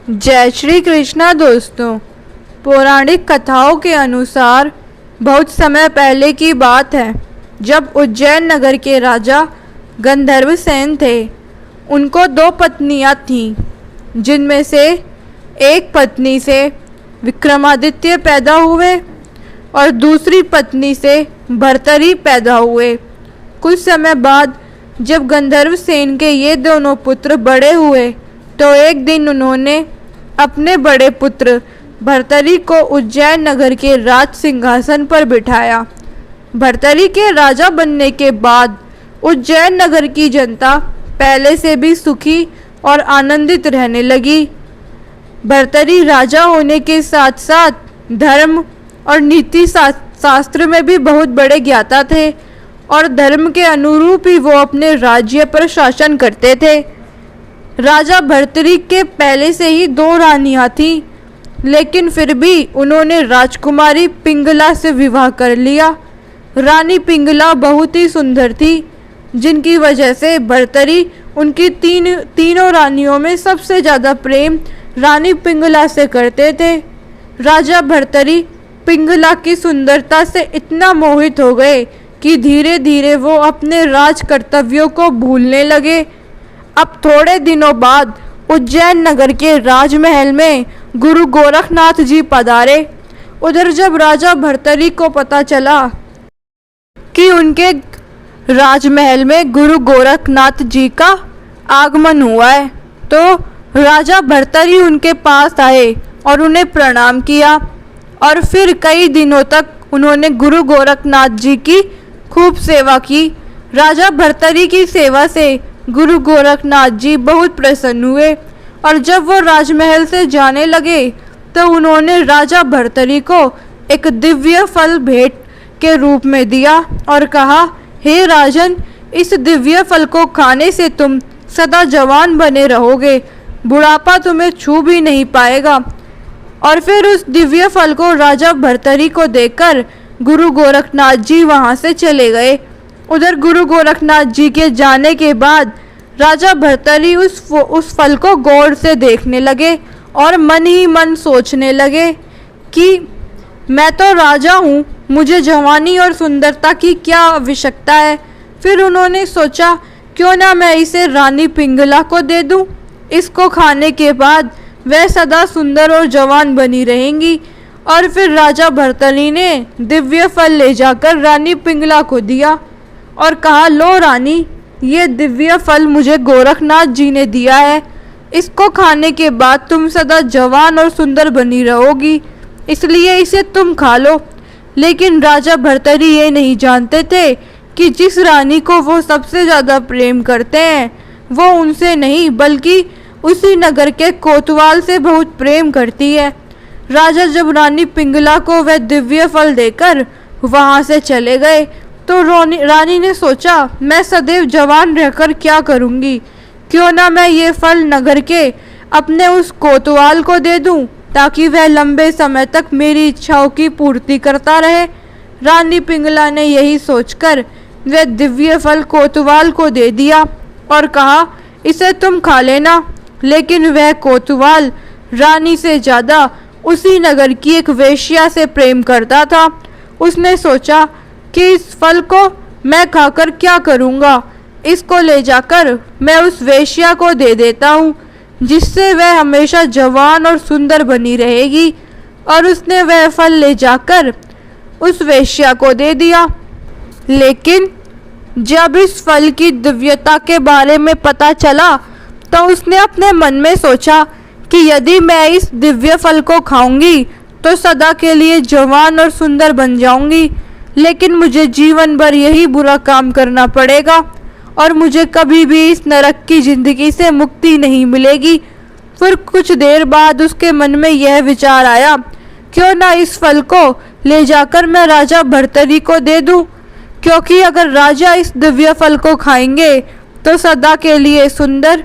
जय श्री कृष्णा दोस्तों। पौराणिक कथाओं के अनुसार बहुत समय पहले की बात है, जब उज्जैन नगर के राजा गंधर्वसेन थे। उनको 2 पत्नियां थीं, जिनमें से एक पत्नी से विक्रमादित्य पैदा हुए और दूसरी पत्नी से भर्तरी पैदा हुए। कुछ समय बाद जब गंधर्वसेन के ये दोनों पुत्र बड़े हुए तो एक दिन उन्होंने अपने बड़े पुत्र भर्तरी को उज्जैन नगर के राज सिंहासन पर बिठाया। भर्तरी के राजा बनने के बाद उज्जैन नगर की जनता पहले से भी सुखी और आनंदित रहने लगी। भर्तरी राजा होने के साथ साथ धर्म और नीति शास्त्र में भी बहुत बड़े ज्ञाता थे और धर्म के अनुरूप ही वो अपने राज्य पर शासन करते थे। राजा भर्तरी के पहले से ही 2 रानियां थीं, लेकिन फिर भी उन्होंने राजकुमारी पिंगला से विवाह कर लिया। रानी पिंगला बहुत ही सुंदर थी, जिनकी वजह से भर्तरी उनकी तीनों रानियों में सबसे ज़्यादा प्रेम रानी पिंगला से करते थे। राजा भर्तरी पिंगला की सुंदरता से इतना मोहित हो गए कि धीरे धीरे वो अपने राज कर्तव्यों को भूलने लगे। अब थोड़े दिनों बाद उज्जैन नगर के राजमहल में गुरु गोरखनाथ जी पधारे। उधर जब राजा भर्तरी को पता चला कि उनके राजमहल में गुरु गोरखनाथ जी का आगमन हुआ है, तो राजा भर्तरी उनके पास आए और उन्हें प्रणाम किया और फिर कई दिनों तक उन्होंने गुरु गोरखनाथ जी की खूब सेवा की। राजा भर्तरी की सेवा से गुरु गोरखनाथ जी बहुत प्रसन्न हुए और जब वो राजमहल से जाने लगे तो उन्होंने राजा भर्तरी को एक दिव्य फल भेंट के रूप में दिया और कहा, हे राजन, इस दिव्य फल को खाने से तुम सदा जवान बने रहोगे, बुढ़ापा तुम्हें छू भी नहीं पाएगा। और फिर उस दिव्य फल को राजा भर्तरी को देकर गुरु गोरखनाथ जी वहाँ से चले गए। उधर गुरु गोरखनाथ जी के जाने के बाद राजा भर्तरी उस फल को गौर से देखने लगे और मन ही मन सोचने लगे कि मैं तो राजा हूँ, मुझे जवानी और सुंदरता की क्या आवश्यकता है। फिर उन्होंने सोचा, क्यों ना मैं इसे रानी पिंगला को दे दूँ। इसको खाने के बाद वह सदा सुंदर और जवान बनी रहेंगी। और फिर राजा भर्तरी ने दिव्य फल ले जाकर रानी पिंगला को दिया और कहा, लो रानी, ये दिव्य फल मुझे गोरखनाथ जी ने दिया है, इसको खाने के बाद तुम सदा जवान और सुंदर बनी रहोगी, इसलिए इसे तुम खा लो। लेकिन राजा भर्तरी ये नहीं जानते थे कि जिस रानी को वो सबसे ज़्यादा प्रेम करते हैं वो उनसे नहीं बल्कि उसी नगर के कोतवाल से बहुत प्रेम करती है। राजा जब रानी पिंगला को वह दिव्य फल देकर वहाँ से चले गए तो रानी ने सोचा, मैं सदैव जवान रहकर क्या करूँगी, क्यों ना मैं ये फल नगर के अपने उस कोतवाल को दे दूँ ताकि वह लंबे समय तक मेरी इच्छाओं की पूर्ति करता रहे। रानी पिंगला ने यही सोचकर वह दिव्य फल कोतवाल को दे दिया और कहा, इसे तुम खा लेना। लेकिन वह कोतवाल रानी से ज़्यादा उसी नगर की एक वेश्या से प्रेम करता था। उसने सोचा कि इस फल को मैं खाकर क्या करूँगा, इसको ले जाकर मैं उस वेश्या को दे देता हूँ, जिससे वह हमेशा जवान और सुंदर बनी रहेगी। और उसने वह फल ले जाकर उस वेश्या को दे दिया। लेकिन जब इस फल की दिव्यता के बारे में पता चला तो उसने अपने मन में सोचा कि यदि मैं इस दिव्य फल को खाऊंगी तो सदा के लिए जवान और सुंदर बन जाऊंगी, लेकिन मुझे जीवन भर यही बुरा काम करना पड़ेगा और मुझे कभी भी इस नरक की जिंदगी से मुक्ति नहीं मिलेगी। फिर कुछ देर बाद उसके मन में यह विचार आया, क्यों ना इस फल को ले जाकर मैं राजा भर्तरी को दे दूं, क्योंकि अगर राजा इस दिव्य फल को खाएंगे तो सदा के लिए सुंदर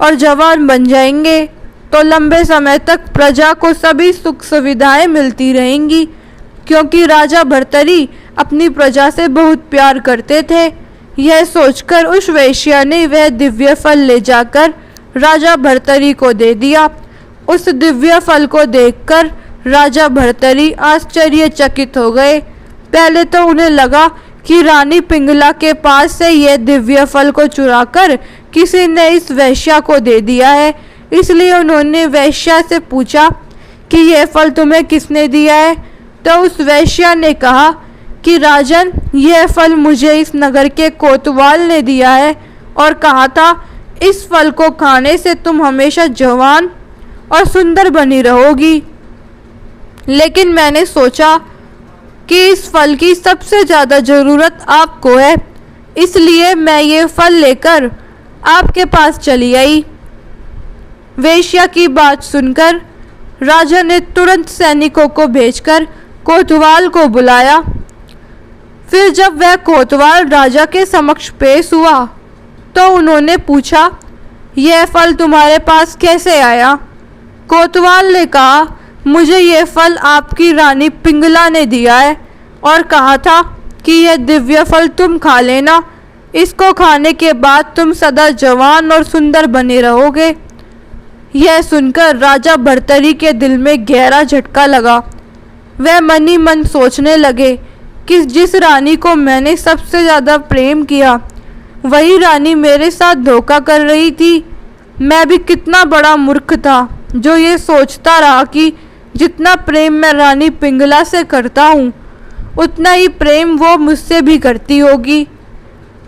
और जवान बन जाएंगे, तो लंबे समय तक प्रजा को सभी सुख सुविधाएं मिलती रहेंगी। क्योंकि राजा भर्तरी अपनी प्रजा से बहुत प्यार करते थे। यह सोचकर उस वेश्या ने वह दिव्य फल ले जाकर राजा भर्तरी को दे दिया उस दिव्य फल को देखकर राजा भर्तरी आश्चर्यचकित हो गए। पहले तो उन्हें लगा कि रानी पिंगला के पास से यह दिव्य फल को चुराकर किसी ने इस वैश्या को दे दिया है, इसलिए उन्होंने वैश्या से पूछा कि यह फल तुम्हें किसने दिया है। तो उस वैश्या ने कहा कि राजन, यह फल मुझे इस नगर के कोतवाल ने दिया है और कहा था इस फल को खाने से तुम हमेशा जवान और सुंदर बनी रहोगी। लेकिन मैंने सोचा कि इस फल की सबसे ज़्यादा ज़रूरत आपको है, इसलिए मैं ये फल लेकर आपके पास चली आई। वेश्या की बात सुनकर राजा ने तुरंत सैनिकों को भेजकर कोतवाल को बुलाया। फिर जब वह कोतवाल राजा के समक्ष पेश हुआ तो उन्होंने पूछा, यह फल तुम्हारे पास कैसे आया? कोतवाल ने कहा, मुझे यह फल आपकी रानी पिंगला ने दिया है और कहा था कि यह दिव्य फल तुम खा लेना, इसको खाने के बाद तुम सदा जवान और सुंदर बने रहोगे। यह सुनकर राजा भर्तरी के दिल में गहरा झटका लगा। वह मन ही मन सोचने लगे कि जिस रानी को मैंने सबसे ज़्यादा प्रेम किया वही रानी मेरे साथ धोखा कर रही थी। मैं भी कितना बड़ा मूर्ख था जो ये सोचता रहा कि जितना प्रेम मैं रानी पिंगला से करता हूँ उतना ही प्रेम वो मुझसे भी करती होगी।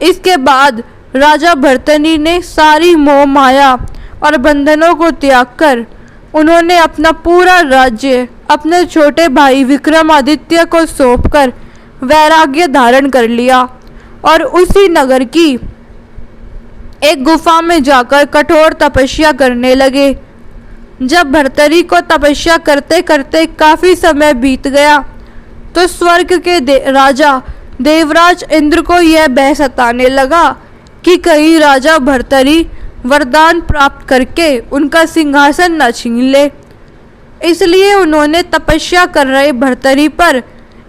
इसके बाद राजा भर्तरी ने सारी मोह माया और बंधनों को त्याग कर उन्होंने अपना पूरा राज्य अपने छोटे भाई विक्रमादित्य को सौंपकर वैराग्य धारण कर लिया और उसी नगर की एक गुफा में जाकर कठोर तपस्या करने लगे। जब भर्तरी को तपस्या करते करते काफी समय बीत गया तो स्वर्ग के राजा देवराज इंद्र को यह भय सताने लगा कि कहीं राजा भर्तरी वरदान प्राप्त करके उनका सिंहासन न छीन ले। इसलिए उन्होंने तपस्या कर रहे भर्तरी पर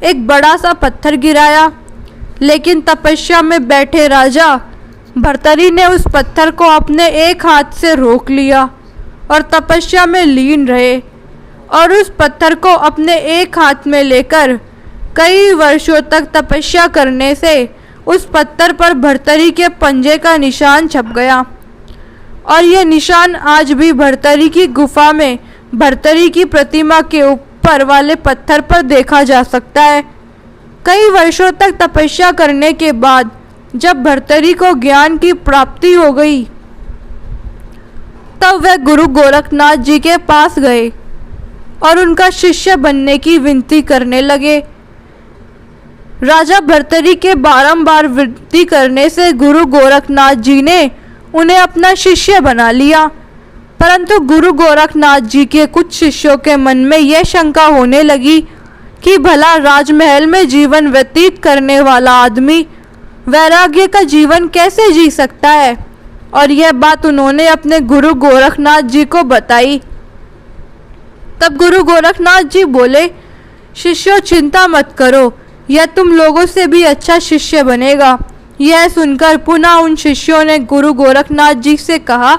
एक बड़ा सा पत्थर गिराया, लेकिन तपस्या में बैठे राजा भर्तरी ने उस पत्थर को अपने एक हाथ से रोक लिया और तपस्या में लीन रहे और उस पत्थर को अपने एक हाथ में लेकर कई वर्षों तक तपस्या करने से उस पत्थर पर भर्तरी के पंजे का निशान छप गया और यह निशान आज भी भर्तरी की गुफा में भर्तरी की प्रतिमा के ऊपर वाले पत्थर पर देखा जा सकता है। कई वर्षों तक तपस्या करने के बाद जब भर्तरी को ज्ञान की प्राप्ति हो गई तब वह गुरु गोरखनाथ जी के पास गए और उनका शिष्य बनने की विनती करने लगे। राजा भर्तरी के बारंबार विनती करने से गुरु गोरखनाथ जी ने उन्हें अपना शिष्य बना लिया, परंतु गुरु गोरखनाथ जी के कुछ शिष्यों के मन में यह शंका होने लगी कि भला राजमहल में जीवन व्यतीत करने वाला आदमी वैराग्य का जीवन कैसे जी सकता है, और यह बात उन्होंने अपने गुरु गोरखनाथ जी को बताई। तब गुरु गोरखनाथ जी बोले, शिष्यों चिंता मत करो, यह तुम लोगों से भी अच्छा शिष्य बनेगा। यह सुनकर पुनः उन शिष्यों ने गुरु गोरखनाथ जी से कहा,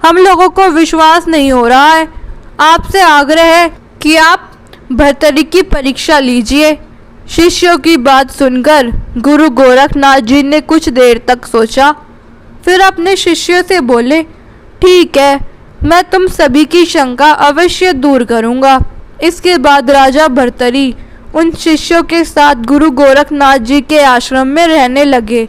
हम लोगों को विश्वास नहीं हो रहा है, आपसे आग्रह है कि आप भर्तरी की परीक्षा लीजिए। शिष्यों की बात सुनकर गुरु गोरखनाथ जी ने कुछ देर तक सोचा, फिर अपने शिष्यों से बोले, ठीक है, मैं तुम सभी की शंका अवश्य दूर करूंगा। इसके बाद राजा भर्तरी उन शिष्यों के साथ गुरु गोरखनाथ जी के आश्रम में रहने लगे।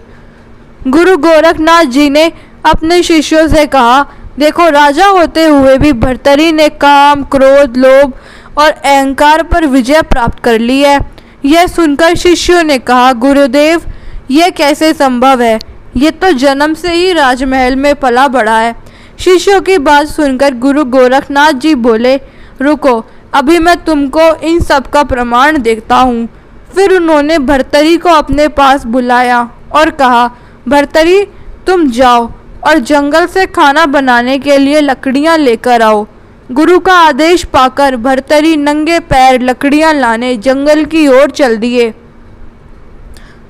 गुरु गोरखनाथ जी ने अपने शिष्यों से कहा, देखो, राजा होते हुए भी भर्तरी ने काम, क्रोध, लोभ और अहंकार पर विजय प्राप्त कर ली है। यह सुनकर शिष्यों ने कहा, गुरुदेव, यह कैसे संभव है? ये तो जन्म से ही राजमहल में पला बड़ा है। शिष्यों की बात सुनकर गुरु गोरखनाथ जी बोले, रुको, अभी मैं तुमको इन सब का प्रमाण देखता हूँ। फिर उन्होंने भर्तरी को अपने पास बुलाया और कहा, भर्तरी, तुम जाओ और जंगल से खाना बनाने के लिए लकड़ियाँ लेकर आओ। गुरु का आदेश पाकर भर्तरी नंगे पैर लकड़ियाँ लाने जंगल की ओर चल दिए।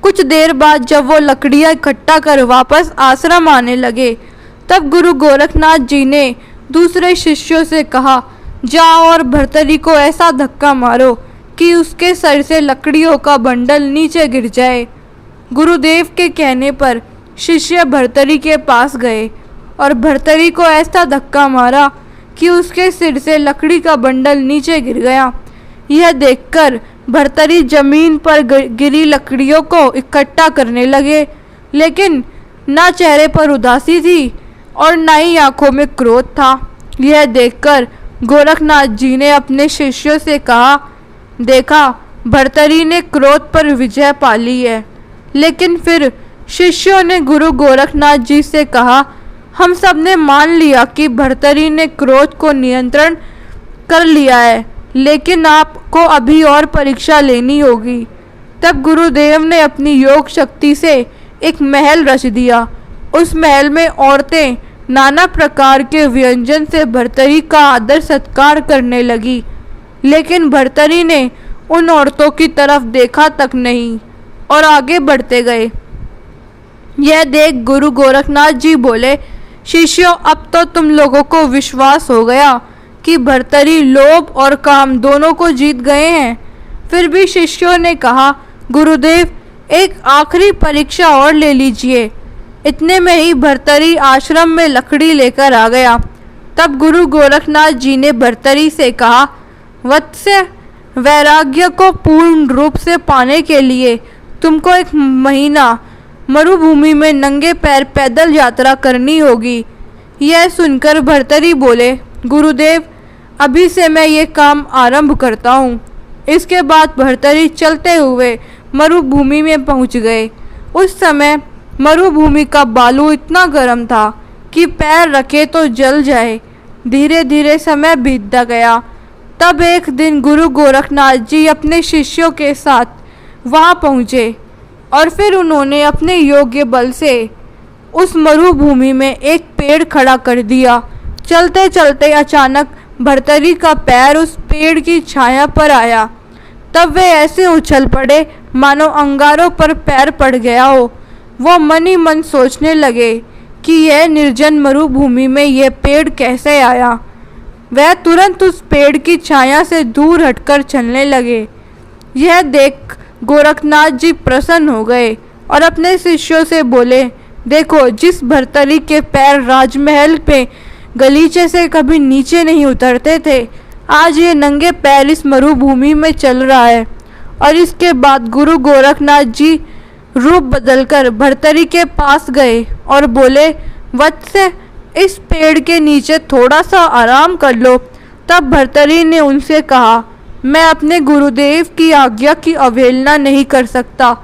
कुछ देर बाद जब वो लकड़ियाँ इकट्ठा कर वापस आश्रम आने लगे, तब गुरु गोरखनाथ जी ने दूसरे शिष्यों से कहा, जाओ और भर्तरी को ऐसा धक्का मारो कि उसके सर से लकड़ियों का बंडल नीचे गिर जाए। गुरुदेव के कहने पर शिष्य भर्तरी के पास गए और भर्तरी को ऐसा धक्का मारा कि उसके सिर से लकड़ी का बंडल नीचे गिर गया। यह देखकर भर्तरी जमीन पर गिरी लकड़ियों को इकट्ठा करने लगे, लेकिन ना चेहरे पर उदासी थी और ना ही आंखों में क्रोध था। यह देखकर गोरखनाथ जी ने अपने शिष्यों से कहा, देखा, भर्तरी ने क्रोध पर विजय पा ली है। लेकिन फिर शिष्यों ने गुरु गोरखनाथ जी से कहा, हम सब ने मान लिया कि भर्तरी ने क्रोध को नियंत्रण कर लिया है, लेकिन आपको अभी और परीक्षा लेनी होगी। तब गुरुदेव ने अपनी योग शक्ति से एक महल रच दिया। उस महल में औरतें नाना प्रकार के व्यंजन से भर्तरी का आदर सत्कार करने लगी, लेकिन भर्तरी ने उन औरतों की तरफ देखा तक नहीं और आगे बढ़ते गए। यह देख गुरु गोरखनाथ जी बोले, शिष्यों, अब तो तुम लोगों को विश्वास हो गया कि भर्तरी लोभ और काम दोनों को जीत गए हैं। फिर भी शिष्यों ने कहा, गुरुदेव, एक आखिरी परीक्षा और ले लीजिए। इतने में ही भर्तरी आश्रम में लकड़ी लेकर आ गया। तब गुरु गोरखनाथ जी ने भर्तरी से कहा, वत्स्य, वैराग्य को पूर्ण रूप से पाने के लिए तुमको 1 महीना मरुभूमि में नंगे पैर पैदल यात्रा करनी होगी। यह सुनकर भर्तरी बोले, गुरुदेव, अभी से मैं ये काम आरंभ करता हूँ। इसके बाद भर्तरी चलते हुए मरुभूमि में पहुँच गए। उस समय मरुभूमि का बालू इतना गर्म था कि पैर रखे तो जल जाए। धीरे धीरे समय बीतता गया। तब एक दिन गुरु गोरखनाथ जी अपने शिष्यों के साथ वहाँ पहुँचे और फिर उन्होंने अपने योग्य बल से उस मरुभूमि में एक पेड़ खड़ा कर दिया। चलते चलते अचानक भर्तरी का पैर उस पेड़ की छाया पर आया। तब वे ऐसे उछल पड़े मानो अंगारों पर पैर पड़ गया हो। वो मन ही मन सोचने लगे कि यह निर्जन मरुभूमि में यह पेड़ कैसे आया। वह तुरंत उस पेड़ की छाया से दूर हटकर चलने लगे। यह देख गोरखनाथ जी प्रसन्न हो गए और अपने शिष्यों से बोले, देखो, जिस भर्तरी के पैर राजमहल पे गलीचे से कभी नीचे नहीं उतरते थे, आज ये नंगे पैर इस मरुभूमि में चल रहा है। और इसके बाद गुरु गोरखनाथ जी रूप बदलकर भर्तरी के पास गए और बोले, वत्स्य, इस पेड़ के नीचे थोड़ा सा आराम कर लो। तब भर्तरी ने उनसे कहा, मैं अपने गुरुदेव की आज्ञा की अवहेलना नहीं कर सकता।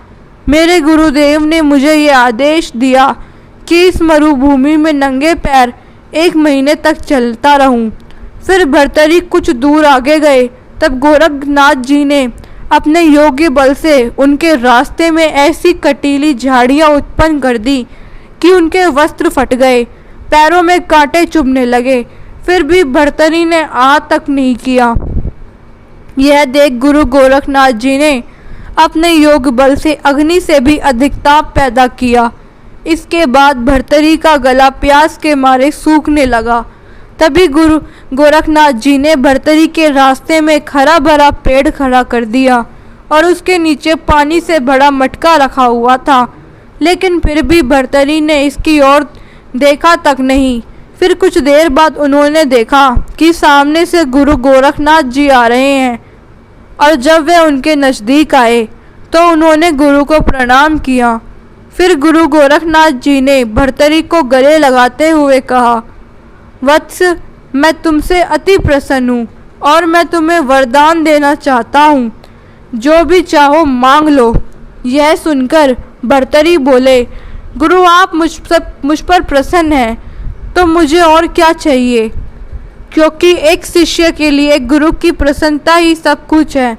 मेरे गुरुदेव ने मुझे ये आदेश दिया कि इस मरुभूमि में नंगे पैर 1 महीने तक चलता रहूं। फिर भर्तरी कुछ दूर आगे गए। तब गोरखनाथ जी ने अपने योग्य बल से उनके रास्ते में ऐसी कटीली झाड़ियां उत्पन्न कर दी कि उनके वस्त्र फट गए, पैरों में कांटे चुभने लगे। फिर भी भर्तरी ने आ तक नहीं किया। यह देख गुरु गोरखनाथ जी ने अपने योग बल से अग्नि से भी अधिक ताप पैदा किया। इसके बाद भर्तरी का गला प्यास के मारे सूखने लगा। तभी गुरु गोरखनाथ जी ने भर्तरी के रास्ते में एक हरा भरा पेड़ खड़ा कर दिया और उसके नीचे पानी से भरा मटका रखा हुआ था। लेकिन फिर भी भर्तरी ने इसकी ओर देखा तक नहीं। फिर कुछ देर बाद उन्होंने देखा कि सामने से गुरु गोरखनाथ जी आ रहे हैं और जब वे उनके नज़दीक आए तो उन्होंने गुरु को प्रणाम किया। फिर गुरु गोरखनाथ जी ने भर्तरी को गले लगाते हुए कहा, वत्स, मैं तुमसे अति प्रसन्न हूँ और मैं तुम्हें वरदान देना चाहता हूँ। जो भी चाहो मांग लो। यह सुनकर भर्तरी बोले, गुरु, आप मुझ पर प्रसन्न हैं तो मुझे और क्या चाहिए, क्योंकि एक शिष्य के लिए गुरु की प्रसन्नता ही सब कुछ है।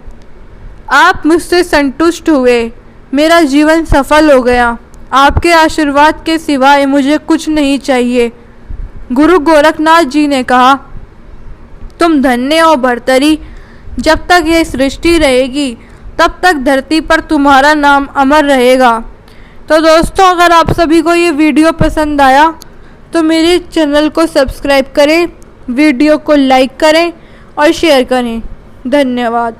आप मुझसे संतुष्ट हुए, मेरा जीवन सफल हो गया। आपके आशीर्वाद के सिवाय मुझे कुछ नहीं चाहिए। गुरु गोरखनाथ जी ने कहा, तुम धन्य हो भर्तरी। जब तक ये सृष्टि रहेगी तब तक धरती पर तुम्हारा नाम अमर रहेगा। तो दोस्तों, अगर आप सभी को ये वीडियो पसंद आया तो मेरे चैनल को सब्सक्राइब करें वीडियो को लाइक करें और शेयर करें। धन्यवाद।